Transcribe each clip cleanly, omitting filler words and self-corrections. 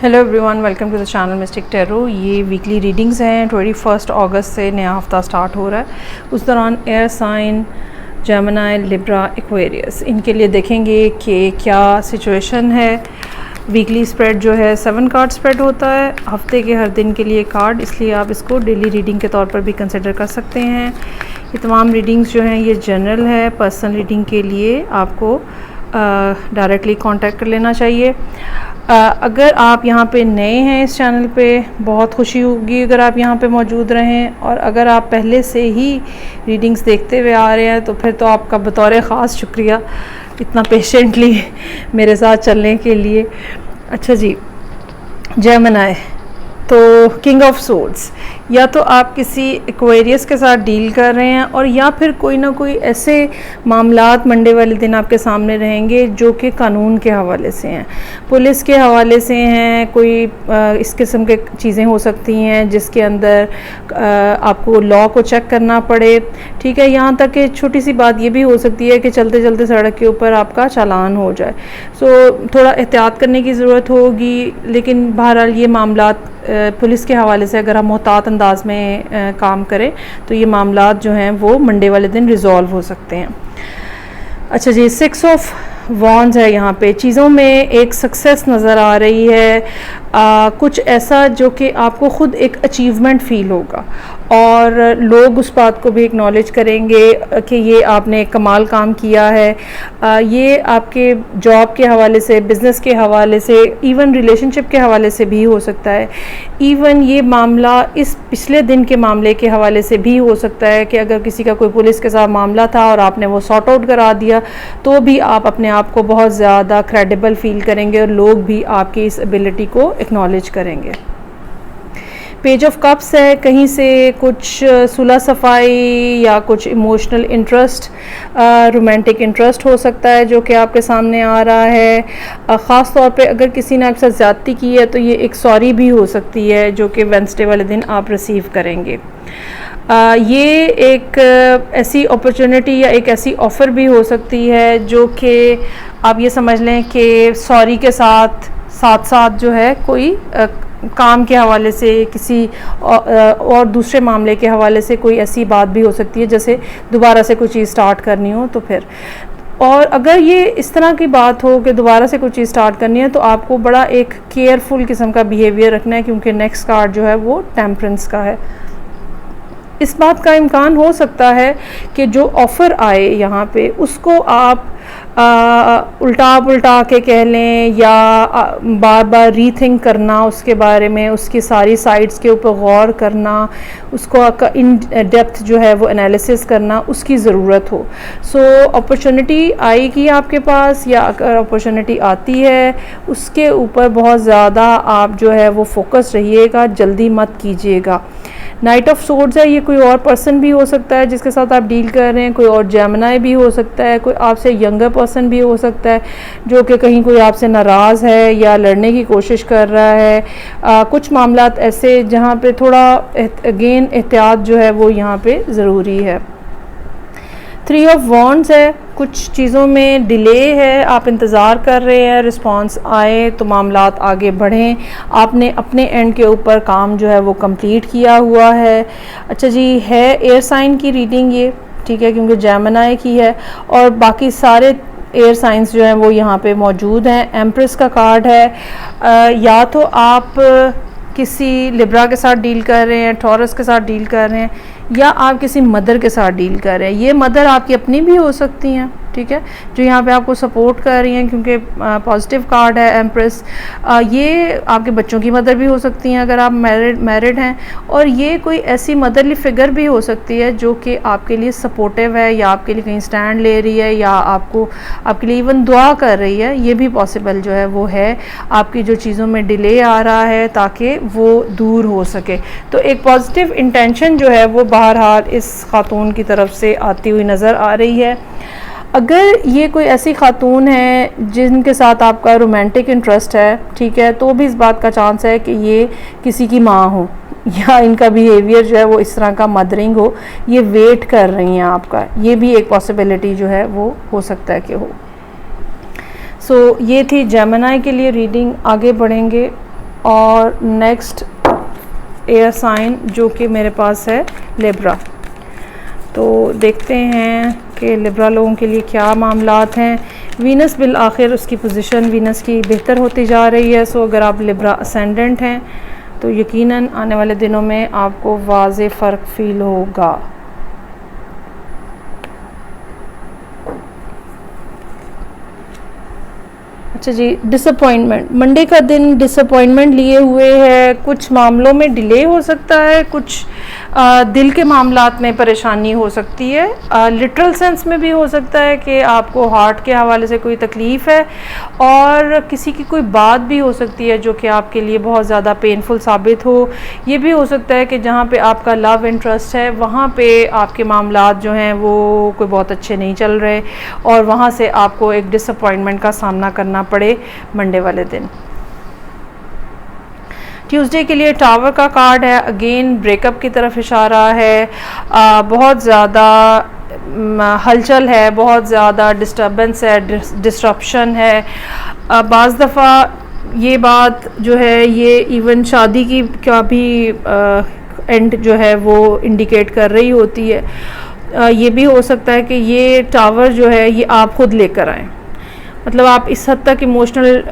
Hello everyone, welcome to the channel mystic tarot. ये weekly readings हैं। 21 अगस्त से नया हफ्ता स्टार्ट हो रहा है। उस दौरान air sign, Gemini, Libra, Aquarius, इनके लिए देखेंगे कि क्या सिचुएशन है। वीकली स्प्रेड जो है 7 कार्ड स्प्रेड होता है, हफ्ते के हर दिन के लिए कार्ड, इसलिए आप इसको डेली रीडिंग के तौर पर भी कंसिडर कर सकते हैं। ये तमाम रीडिंग्स जो हैं ये जनरल है। पर्सनल रीडिंग के लिए आपको डायरेक्टली कांटेक्ट कर लेना चाहिए। अगर आप यहाँ पे नए हैं इस चैनल पे, बहुत खुशी होगी अगर आप यहाँ पे मौजूद रहें, और अगर आप पहले से ही रीडिंग्स देखते हुए आ रहे हैं तो फिर तो आपका बतौर ख़ास शुक्रिया इतना पेशेंटली मेरे साथ चलने के लिए। अच्छा जी, जेमिनी, तो किंग ऑफ सोर्ड्स, या तो आप किसी एक्वेरियस के साथ डील कर रहे हैं, और या फिर कोई ना कोई ऐसे मामलात मंडे वाले दिन आपके सामने रहेंगे जो कि कानून के हवाले से हैं, पुलिस के हवाले से हैं। कोई इस किस्म के चीज़ें हो सकती हैं जिसके अंदर आपको लॉ को चेक करना पड़े। ठीक है, यहाँ तक कि छोटी सी बात ये भी हो सकती है कि चलते चलते सड़क के ऊपर आपका चालान हो जाए। सो थोड़ा एहतियात करने की ज़रूरत होगी, लेकिन बहरहाल ये मामलात पुलिस के हवाले से अगर हम मोहतात अंदाज में काम करें तो ये मामलात जो हैं वो मंडे वाले दिन रिजॉल्व हो सकते हैं। अच्छा जी, 6 ऑफ वॉन्ड्स है। यहाँ पे चीज़ों में एक सक्सेस नज़र आ रही है, कुछ ऐसा जो कि आपको ख़ुद एक अचीवमेंट फ़ील होगा, और लोग उस बात को भी एक्नॉलेज करेंगे कि ये आपने कमाल काम किया है। ये आपके जॉब के हवाले से, बिज़नेस के हवाले से, इवन रिलेशनशिप के हवाले से भी हो सकता है। इवन ये मामला इस पिछले दिन के मामले के हवाले से भी हो सकता है कि अगर किसी का कोई पुलिस के साथ मामला था और आपने वो सॉर्ट आउट करा दिया तो भी आप अपने आप को बहुत ज़्यादा क्रेडिबल फील करेंगे और लोग भी आपकी इस एबिलिटी को एक्नॉलेज करेंगे। पेज ऑफ कप्स है, कहीं से कुछ सुलह सफाई या कुछ इमोशनल इंटरेस्ट, रोमांटिक इंटरेस्ट हो सकता है जो कि आपके सामने आ रहा है। ख़ास तौर पे अगर किसी ने आपके साथ ज़्यादती की है तो ये एक सॉरी भी हो सकती है जो कि वेडनेसडे वाले दिन आप रिसीव करेंगे। ये एक ऐसी अपॉर्चुनिटी या एक ऐसी ऑफ़र भी हो सकती है जो कि आप ये समझ लें कि सॉरी के साथ साथ साथ जो है कोई काम के हवाले से, किसी और दूसरे मामले के हवाले से कोई ऐसी बात भी हो सकती है जैसे दोबारा से कोई चीज़ स्टार्ट करनी हो तो फिर। और अगर ये इस तरह की बात हो कि दोबारा से कोई चीज़ स्टार्ट करनी है तो आपको बड़ा एक केयरफुल किस्म का बिहेवियर रखना है, क्योंकि नेक्स्ट कार्ड जो है वो टेम्परेंस का है। इस बात का इम्कान हो सकता है कि जो ऑफ़र आए यहाँ पे उसको आप उल्टा पुल्टा के कह लें, या बार बार रीथिंक करना उसके बारे में, उसकी सारी साइड्स के ऊपर गौर करना, उसको इन डेप्थ जो है वो एनालिसिस करना, उसकी ज़रूरत हो। सो अपॉर्चुनिटी आएगी आपके पास, या अगर अपॉर्चुनिटी आती है उसके ऊपर बहुत ज़्यादा आप जो है वो फोकस रहिएगा, जल्दी मत कीजिएगा। नाइट ऑफ सोर्ड्स है, ये कोई और पर्सन भी हो सकता है जिसके साथ आप डील कर रहे हैं, कोई और जेमिनी भी हो सकता है, कोई आपसे यंगर पर्सन भी हो सकता है जो कि कहीं कोई आपसे नाराज़ है या लड़ने की कोशिश कर रहा है। कुछ मामलात ऐसे जहाँ पे थोड़ा अगेन एहतियात जो है वो यहाँ पे ज़रूरी है। 3 ऑफ वॉन्ड्स है, कुछ चीज़ों में डिले है, आप इंतज़ार कर रहे हैं रिस्पांस आए तो मामलात आगे बढ़ें, आपने अपने एंड के ऊपर काम जो है वो कंप्लीट किया हुआ है। अच्छा जी, है एयर साइन की रीडिंग ये, ठीक है, क्योंकि जेमिनी की है, और बाकी सारे एयर साइंस जो हैं वो यहाँ पे मौजूद हैं। एम्प्रेस का कार्ड है। या तो आप किसी लिब्रा के साथ डील कर रहे हैं, टॉरस के साथ डील कर रहे हैं, या आप किसी मदर के साथ डील कर रहे हैं। ये मदर आपकी अपनी भी हो सकती हैं, ठीक है, जो यहाँ पे आपको सपोर्ट कर रही हैं, क्योंकि पॉजिटिव कार्ड है एम्प्रेस। ये आपके बच्चों की मदर भी हो सकती हैं अगर आप मैरिड हैं, और ये कोई ऐसी मदरली फिगर भी हो सकती है जो कि आपके लिए सपोर्टिव है, या आपके लिए कहीं स्टैंड ले रही है, या आपके लिए इवन दुआ कर रही है। ये भी पॉसिबल जो है वो है, आपकी जो चीज़ों में डिले आ रहा है ताकि वो दूर हो सके। तो एक पॉजिटिव इंटेंशन जो है वो बहरहाल इस खातून की तरफ से आती हुई नज़र आ रही है। अगर ये कोई ऐसी खातून है जिनके साथ आपका रोमांटिक इंटरेस्ट है, ठीक है, तो भी इस बात का चांस है कि ये किसी की माँ हो, या इनका बिहेवियर जो है वो इस तरह का मदरिंग हो, ये वेट कर रही हैं आपका। ये भी एक पॉसिबिलिटी जो है वो हो सकता है कि हो। सो ये थी जेमिनी के लिए रीडिंग। आगे बढ़ेंगे और नेक्स्ट एयर साइन जो कि मेरे पास है लिब्रा। तो देखते हैं कि लिब्रा लोगों के लिए क्या मामलात हैं। वीनस बिल आखिर उसकी पोजीशन वीनस की बेहतर होती जा रही है। सो अगर आप लिब्रा असेंडेंट हैं तो यकीनन आने वाले दिनों में आपको वाज़े फ़र्क फ़ील होगा। अच्छा जी, डिसअपॉइंटमेंट, मंडे का दिन डिसअपॉइंटमेंट लिए हुए है। कुछ मामलों में डिले हो सकता है, कुछ दिल के मामलात में परेशानी हो सकती है। लिटरल सेंस में भी हो सकता है कि आपको हार्ट के हवाले से कोई तकलीफ़ है, और किसी की कोई बात भी हो सकती है जो कि आपके लिए बहुत ज़्यादा पेनफुल साबित हो। ये भी हो सकता है कि जहाँ पे आपका लव इंटरेस्ट है वहाँ पे आपके मामलात जो हैं वो कोई बहुत अच्छे नहीं चल रहे, और वहाँ से आपको एक डिसअपॉइंटमेंट का सामना करना पड़े मंडे वाले दिन। ट्यूसडे के लिए टावर का कार्ड है, अगेन ब्रेकअप की तरफ इशारा है। बहुत ज़्यादा हलचल है, बहुत ज़्यादा डिस्टर्बेंस है, डिस्ट्रप्शन है। बाज़ दफ़ा ये बात जो है ये इवन शादी की का भी एंड जो है वो इंडिकेट कर रही होती है। ये भी हो सकता है कि ये टावर जो है ये आप खुद लेकर आएँ, मतलब आप इस हद तक इमोशनल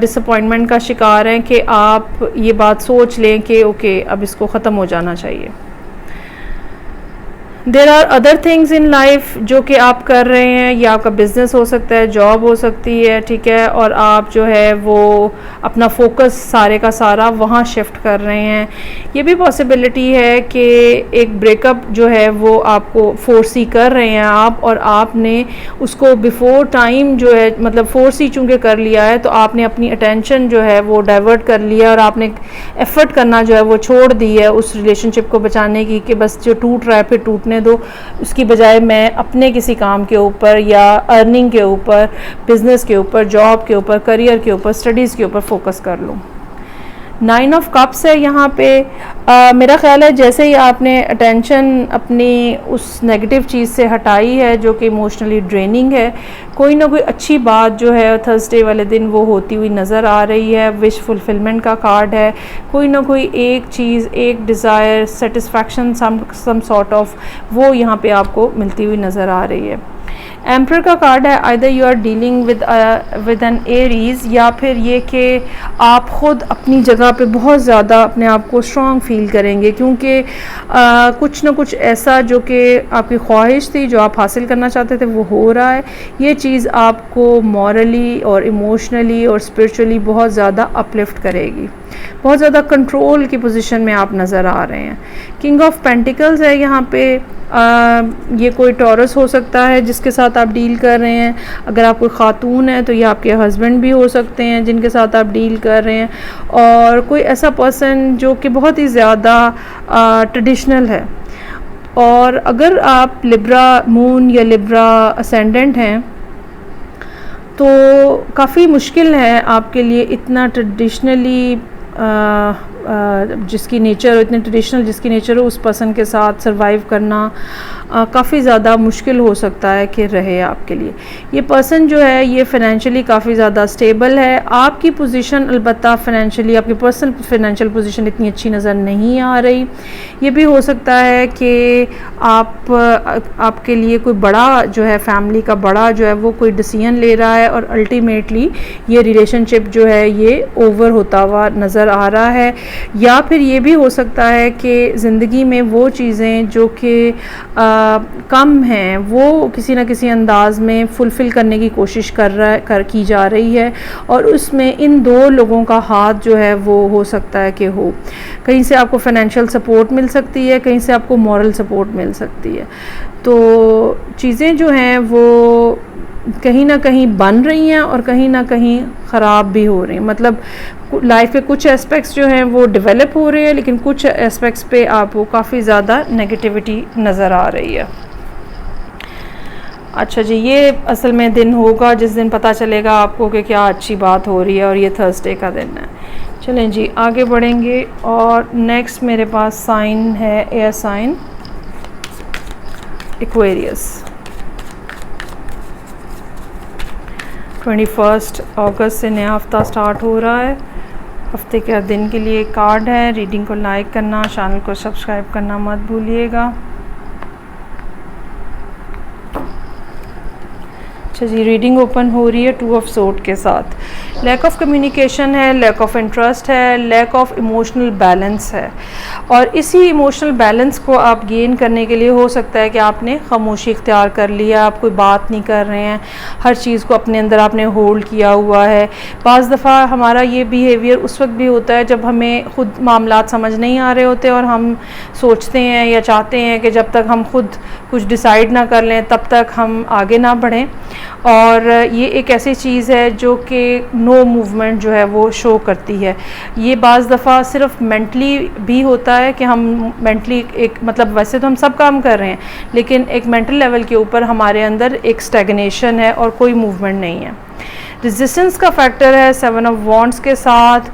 डिसअपॉइंटमेंट का शिकार हैं कि आप ये बात सोच लें कि ओके अब इसको ख़त्म हो जाना चाहिए। There are other things in life जो कि आप कर रहे हैं, या आपका बिज़नेस हो सकता है, जॉब हो सकती है, ठीक है, और आप जो है वो अपना फोकस सारे का सारा वहाँ शिफ्ट कर रहे हैं। ये भी पॉसिबिलिटी है कि एक ब्रेकअप जो है वो आपको फोर्सी कर रहे हैं आप, और आपने उसको बिफोर टाइम जो है मतलब फोर्सी चूँकि कर लिया है तो आपने अपनी अटेंशन जो है वो डाइवर्ट कर लिया, और आपने एफ़र्ट करना जो है वो छोड़ दी है उस रिलेशनशिप को बचाने की, कि बस जो टूट रहा है फिर टूटने दो, उसकी बजाय मैं अपने किसी काम के ऊपर या अर्निंग के ऊपर, बिजनेस के ऊपर, जॉब के ऊपर, करियर के ऊपर, स्टडीज़ के ऊपर फोकस कर लूँ। 9 ऑफ कप्स है यहाँ पे। मेरा ख्याल है जैसे ही आपने अटेंशन अपनी उस नेगेटिव चीज़ से हटाई है जो कि इमोशनली ड्रेनिंग है, कोई ना कोई अच्छी बात जो है थर्सडे वाले दिन वो होती हुई नज़र आ रही है। विश फुलफिलमेंट का कार्ड है, कोई ना कोई एक चीज़, एक desire, satisfaction, some sort of वो यहाँ पे आपको मिलती हुई नज़र आ रही है। एम्परर का कार्ड है, either you are dealing with an Aries, या फिर ये कि आप ख़ुद अपनी जगह पे बहुत ज़्यादा अपने आप को स्ट्रॉन्ग फील करेंगे, क्योंकि कुछ ना कुछ ऐसा जो कि आपकी ख्वाहिश थी, जो आप हासिल करना चाहते थे, वो हो रहा है। ये चीज़ आपको मॉरली और इमोशनली और स्पिरिचुअली बहुत ज़्यादा अपलिफ्ट करेगी। बहुत ज़्यादा कंट्रोल की पोजीशन में आप नज़र आ रहे हैं। किंग ऑफ पेंटिकल्स है यहाँ पे। ये कोई टॉरस हो सकता है जिसके साथ आप डील कर रहे हैं। अगर आप कोई ख़ातून है तो ये आपके हस्बैंड भी हो सकते हैं जिनके साथ आप डील कर रहे हैं, और कोई ऐसा पर्सन जो कि बहुत ही ज़्यादा ट्रेडिशनल है। और अगर आप लिब्रा मून या लिब्रा असेंडेंट हैं तो काफ़ी मुश्किल है आपके लिए इतना ट्रेडिशनली जिसकी नेचर हो, इतने ट्रेडिशनल जिसकी नेचर हो, उस पर्सन के साथ सरवाइव करना काफ़ी ज़्यादा मुश्किल हो सकता है कि रहे आपके लिए। ये पर्सन जो है ये फ़ाइनेंशियली काफ़ी ज़्यादा स्टेबल है। आपकी पोजीशन अलबत्ता फ़ाइनेंशियली, आपकी पर्सनल फ़ाइनेंशियल पोजीशन इतनी अच्छी नज़र नहीं आ रही। ये भी हो सकता है कि आपके लिए कोई बड़ा जो है, फैमिली का बड़ा जो है वो कोई डिसीजन ले रहा है, और अल्टीमेटली ये रिलेशनशिप जो है ये ओवर होता हुआ नज़र आ रहा है। या फिर ये भी हो सकता है कि ज़िंदगी में वो चीज़ें जो कि कम हैं वो किसी न किसी अंदाज़ में फुलफ़िल करने की कोशिश की जा रही है, और उसमें इन दो लोगों का हाथ जो है वो हो सकता है कि हो। कहीं से आपको फ़ाइनेंशियल सपोर्ट मिल सकती है, कहीं से आपको मॉरल सपोर्ट मिल सकती है। तो चीज़ें जो हैं वो कहीं ना कहीं बन रही हैं और कहीं ना कहीं ख़राब भी हो रही हैं। मतलब लाइफ के कुछ एस्पेक्ट्स जो हैं वो डेवलप हो रहे हैं, लेकिन कुछ एस्पेक्ट्स पे आपको काफ़ी ज़्यादा नेगेटिविटी नज़र आ रही है। अच्छा जी, ये असल में दिन होगा जिस दिन पता चलेगा आपको कि क्या अच्छी बात हो रही है, और ये थर्सडे का दिन है। चलें जी आगे बढ़ेंगे, और नेक्स्ट मेरे पास साइन है, एयर साइन एक्वेरियस। 21 अगस्त से नया हफ्ता स्टार्ट हो रहा है। हफ्ते के हर दिन के लिए कार्ड है। रीडिंग को लाइक करना, चैनल को सब्सक्राइब करना मत भूलिएगा। अच्छा जी, रीडिंग ओपन हो रही है 2 ऑफ सोर्ड के साथ। लैक ऑफ कम्युनिकेशन है, लैक ऑफ इंटरेस्ट है, लैक ऑफ इमोशनल बैलेंस है। और इसी इमोशनल बैलेंस को आप गेन करने के लिए हो सकता है कि आपने खामोशी इख्तियार कर लिया, आप कोई बात नहीं कर रहे हैं, हर चीज़ को अपने अंदर आपने होल्ड किया हुआ है। बाज़ दफ़ा हमारा ये बिहेवियर उस वक्त भी होता है जब हमें ख़ुद मामलात समझ नहीं आ रहे होते और हम सोचते हैं या चाहते हैं कि जब तक हम खुद कुछ डिसाइड ना कर लें तब तक हम आगे ना बढ़ें। और ये एक ऐसी चीज़ है जो कि नो मूवमेंट जो है वो शो करती है। ये बाज़ दफ़ा सिर्फ मेंटली भी होता है कि हम मेंटली एक मतलब वैसे तो हम सब काम कर रहे हैं लेकिन एक मेंटल लेवल के ऊपर हमारे अंदर एक स्टैग्नेशन है और कोई मूवमेंट नहीं है। रेजिस्टेंस का फैक्टर है 7 ऑफ वॉन्ड्स के साथ।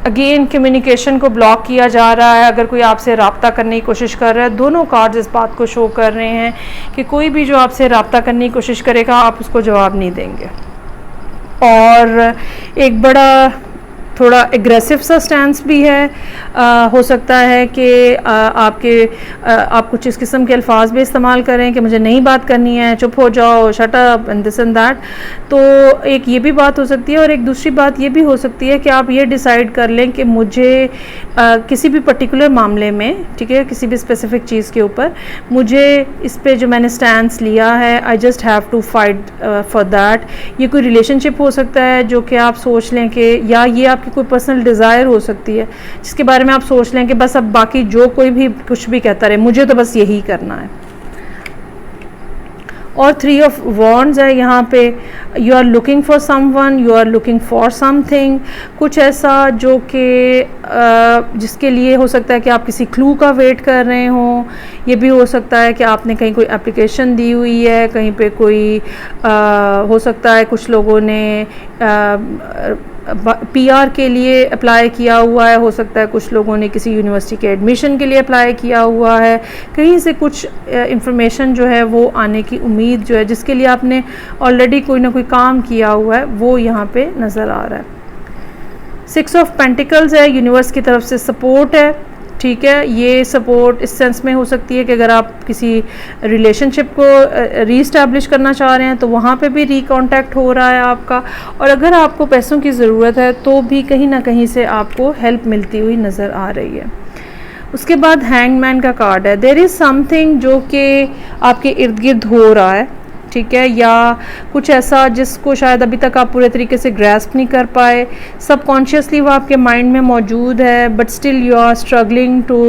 अगेन कम्युनिकेशन को ब्लॉक किया जा रहा है। अगर कोई आपसे रब्ता करने की कोशिश कर रहा है, दोनों कार्ड्स इस बात को शो कर रहे हैं कि कोई भी जो आपसे रब्ता करने की कोशिश करेगा आप उसको जवाब नहीं देंगे। और एक बड़ा थोड़ा एग्रेसिव सा स्टैंस भी है। हो सकता है कि आप कुछ इस किस्म के अल्फाज भी इस्तेमाल करें कि मुझे नहीं बात करनी है, चुप हो जाओ, shut up and this and that. तो एक ये भी बात हो सकती है और एक दूसरी बात ये भी हो सकती है कि आप ये डिसाइड कर लें कि मुझे किसी भी पर्टिकुलर मामले में, ठीक है, किसी भी स्पेसिफिक चीज़ के ऊपर मुझे इस पे जो मैंने स्टैंस लिया है I just have to fight for that. ये कोई रिलेशनशिप हो सकता है जो कि आप सोच लें कि, या ये आपकी कोई पर्सनल डिज़ायर हो सकती है जिसके बारे में आप सोच लें कि बस अब बाकी जो कोई भी कुछ भी कहता रहे, मुझे तो बस यही करना है। और 3 ऑफ वॉन्ड्स है यहाँ पे। You are looking for someone, you are looking for something, कुछ ऐसा जो कि जिसके लिए हो सकता है कि आप किसी क्लू का वेट कर रहे हों। ये भी हो सकता है कि आपने कहीं कोई एप्लीकेशन दी हुई है, कहीं पे कोई हो सकता है कुछ लोगों ने PR के लिए अप्लाई किया हुआ है, हो सकता है कुछ लोगों ने किसी यूनिवर्सिटी के एडमिशन के लिए अप्लाई किया हुआ है। कहीं से कुछ इंफॉर्मेशन जो है वो आने की उम्मीद जो है, जिसके लिए आपने ऑलरेडी कोई ना कोई काम किया हुआ है, वो यहाँ पे नज़र आ रहा है। 6 ऑफ पेंटिकल्स है, यूनिवर्स की तरफ से सपोर्ट है, ठीक है। ये सपोर्ट इस सेंस में हो सकती है कि अगर आप किसी रिलेशनशिप को रीस्टैब्लिश करना चाह रहे हैं तो वहाँ पे भी रिकॉन्टैक्ट हो रहा है आपका। और अगर आपको पैसों की ज़रूरत है तो भी कहीं ना कहीं से आपको हेल्प मिलती हुई नज़र आ रही है। उसके बाद हैंगमैन का कार्ड है। देयर इज़ समथिंग जो कि आपके इर्द गिर्द हो रहा है, ठीक है, या कुछ ऐसा जिसको शायद अभी तक आप पूरे तरीके से ग्रैस्प नहीं कर पाए। सबकॉन्शियसली वो आपके माइंड में मौजूद है but still you are struggling to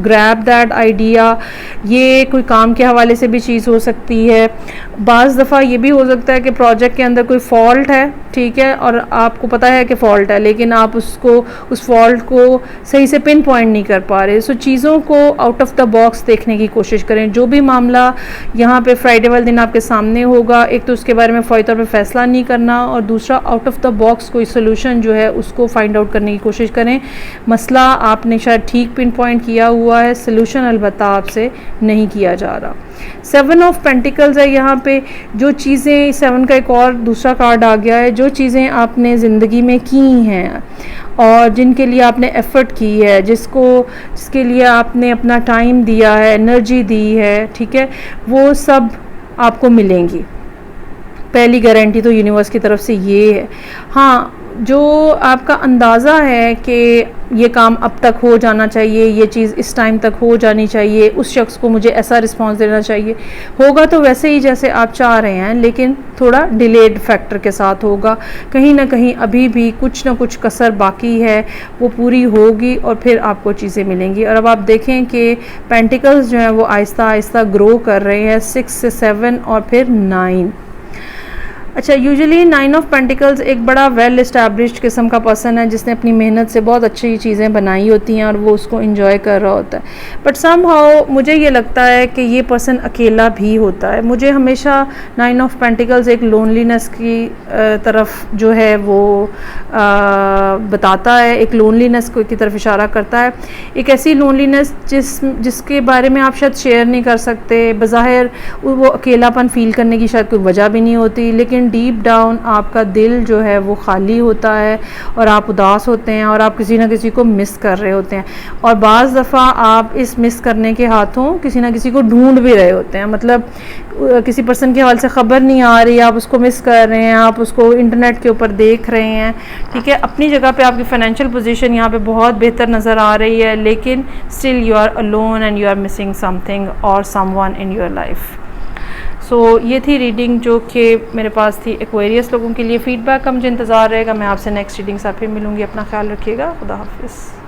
grab that idea. ये कोई काम के हवाले से भी चीज़ हो सकती है। बाज़ दफ़ा ये भी हो सकता है कि प्रोजेक्ट के अंदर कोई फॉल्ट है, ठीक है, और आपको पता है कि फ़ॉल्ट है लेकिन आप उस फॉल्ट को सही से पिन पॉइंट नहीं कर पा रहे। सो चीज़ों को आउट ऑफ द बॉक्स देखने की कोशिश करें। जो भी मामला यहाँ पे फ्राइडे वाले दिन आपके सामने होगा, एक तो उसके बारे में फ़ौरी तौर पे फैसला नहीं करना और दूसरा आउट ऑफ द बॉक्स कोई सोल्यूशन जो है उसको फाइंड आउट करने की कोशिश करें। मसला आपने शायद ठीक पिन पॉइंट किया हुआ है, सोल्यूशन अलबत्ता आपसे नहीं किया जा रहा। 7 ऑफ पेंटिकल्स है यहाँ पे। जो चीज़ें 7 का एक और दूसरा कार्ड आ गया है, जो चीज़ें आपने ज़िंदगी में की हैं और जिनके लिए आपने एफ़र्ट की है, जिसके लिए आपने अपना टाइम दिया है, एनर्जी दी है, ठीक है, वो सब आपको मिलेंगी। पहली गारंटी तो यूनिवर्स की तरफ से ये है। हाँ, जो आपका अंदाज़ा है कि ये काम अब तक हो जाना चाहिए, ये चीज़ इस टाइम तक हो जानी चाहिए, उस शख्स को मुझे ऐसा रिस्पांस देना चाहिए, होगा तो वैसे ही जैसे आप चाह रहे हैं लेकिन थोड़ा डिलेड फैक्टर के साथ होगा। कहीं ना कहीं अभी भी कुछ ना कुछ कसर बाकी है, वो पूरी होगी और फिर आपको चीज़ें मिलेंगी। और अब आप देखें कि पेंटिकल्स जो हैं वो आहिस्ता आहिस्ता ग्रो कर रहे हैं, 6 से 7 और फिर 9। अच्छा, यूजुअली 9 ऑफ पेंटिकल्स एक बड़ा वेल इस्टेब्लिश्ड किस्म का पर्सन है जिसने अपनी मेहनत से बहुत अच्छी चीज़ें बनाई होती हैं और वो उसको एंजॉय कर रहा होता है। बट समहाउ मुझे ये लगता है कि ये पर्सन अकेला भी होता है। मुझे हमेशा 9 ऑफ पेंटिकल्स एक लोनलीनेस की तरफ जो है वो बताता है, एक लोनलीनेस की तरफ इशारा करता है। एक ऐसी लोनलीनेस जिसके बारे में आप शायद शेयर नहीं कर सकते, बज़ाहिर वो अकेलापन फ़ील करने की शायद कोई वजह भी नहीं होती, लेकिन डाउन डीप डाउन आपका दिल जो है वो खाली होता है और आप उदास होते हैं और आप किसी ना किसी को मिस कर रहे होते हैं, और बाज़ दफ़ा आप इस मिस करने के हाथों किसी ना किसी को ढूंढ भी रहे होते हैं, मतलब किसी पर्सन के हाल से ख़बर नहीं आ रही, आप उसको मिस कर रहे हैं, आप उसको इंटरनेट के ऊपर देख रहे हैं, ठीक है। अपनी जगह पे आपकी फ़ाइनेंशियल पोजीशन यहाँ पे बहुत बेहतर नज़र आ रही है, लेकिन still you are alone and you are missing something और someone in your life. So ये थी रीडिंग जो कि मेरे पास थी एक्वेरियस लोगों के लिए। फ़ीडबैक का मुझे इंतज़ार रहेगा। मैं आपसे नेक्स्ट रीडिंग साथ फिर मिलूँगी। अपना ख्याल रखिएगा। खुदा हाफिज़।